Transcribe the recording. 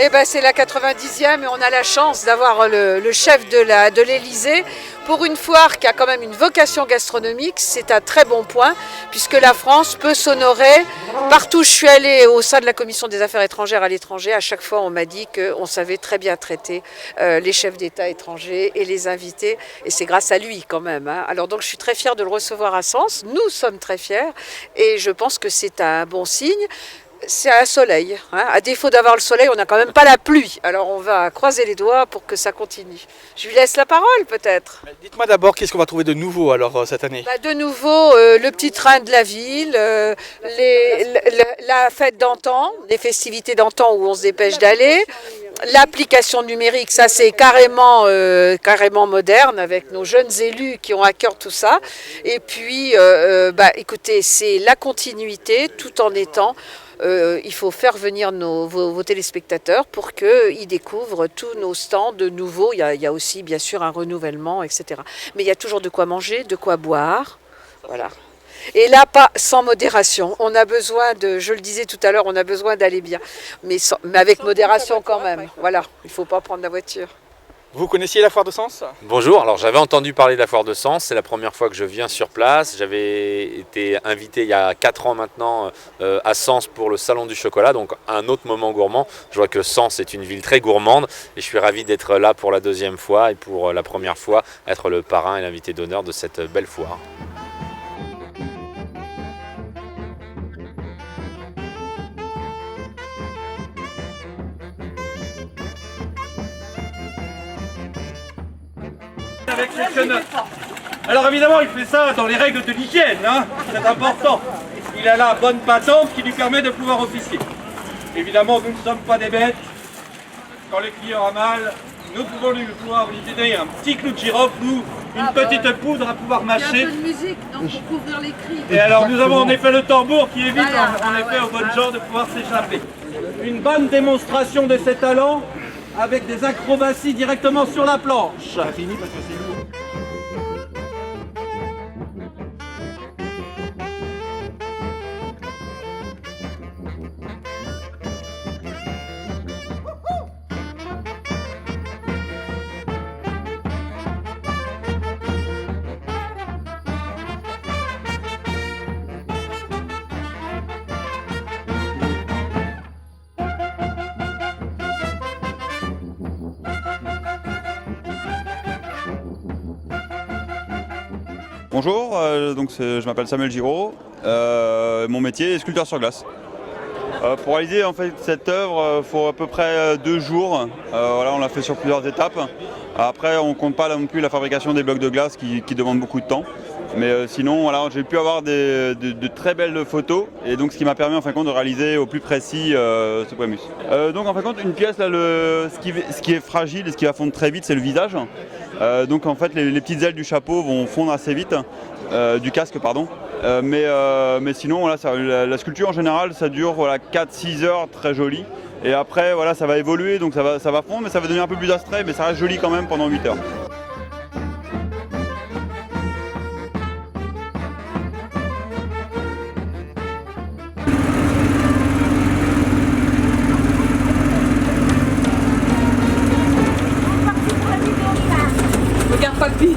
Eh ben, c'est la 90e et on a la chance d'avoir le chef de l'Élysée pour une foire qui a quand même une vocation gastronomique. C'est un très bon point puisque la France peut s'honorer. Partout où je suis allée au sein de la commission des affaires étrangères à l'étranger, à chaque fois on m'a dit qu'on savait très bien traiter les chefs d'État étrangers et les invités. Et c'est grâce à lui quand même. Alors donc je suis très fière de le recevoir à Sens. Nous sommes très fiers et je pense que c'est un bon signe. C'est un soleil. À défaut d'avoir le soleil, on n'a quand même pas la pluie. Alors on va croiser les doigts pour que ça continue. Je lui laisse la parole peut-être. Dites-moi d'abord, qu'est-ce qu'on va trouver de nouveau alors cette année? De nouveau, le petit train de la ville, la fête d'antan, les festivités d'antan où on se dépêche d'aller. L'application numérique, ça c'est carrément moderne avec nos jeunes élus qui ont à cœur tout ça. Et puis, écoutez, c'est la continuité tout en étant... il faut faire venir vos téléspectateurs pour qu'ils découvrent tous nos stands de nouveau. Il y a aussi bien sûr un renouvellement, etc. Mais il y a toujours de quoi manger, de quoi boire. Voilà. Et là, pas sans modération. On a besoin je le disais tout à l'heure, on a besoin d'aller bien. Mais avec modération quand même. Voilà, il ne faut pas prendre la voiture. Vous connaissiez la foire de Sens? Bonjour, alors j'avais entendu parler de la foire de Sens, c'est la première fois que je viens sur place. J'avais été invité il y a 4 ans maintenant à Sens pour le Salon du Chocolat, donc un autre moment gourmand. Je vois que Sens est une ville très gourmande et je suis ravi d'être là pour la deuxième fois et pour la première fois être le parrain et l'invité d'honneur de cette belle foire. Avec ses quenottes. Alors évidemment, il fait ça dans les règles de l'hygiène, c'est important. Il a la bonne patente qui lui permet de pouvoir officier. Évidemment, nous ne sommes pas des bêtes. Quand le client a mal, nous pouvons lui donner un petit clou de girofle ou une petite poudre à pouvoir mâcher. Il y a un peu de musique, donc pour couvrir les cris. Et alors nous avons en effet le tambour qui évite en effet aux bonnes gens de pouvoir s'échapper. Une bonne démonstration de ses talents avec des acrobaties directement sur la planche. Fini parce que c'est lourd. Bonjour, je m'appelle Samuel Giraud, mon métier est sculpteur sur glace. Pour réaliser en fait cette œuvre, il faut à peu près 2 jours. On l'a fait sur plusieurs étapes. Après, on ne compte pas là non plus la fabrication des blocs de glace qui demande beaucoup de temps. Mais sinon, j'ai pu avoir de très belles photos et donc ce qui m'a permis en fin de compte de réaliser au plus précis ce Poemus. Donc en fin de compte, une pièce là, ce qui est fragile et ce qui va fondre très vite, c'est le visage. Donc en fait, les petites ailes du chapeau vont fondre assez vite, du casque pardon. Mais sinon, la sculpture en général, ça dure 4-6 heures, très joli. Et après, ça va évoluer, donc ça va fondre, mais ça va devenir un peu plus abstrait, mais ça reste joli quand même pendant 8 heures. Regarde papy.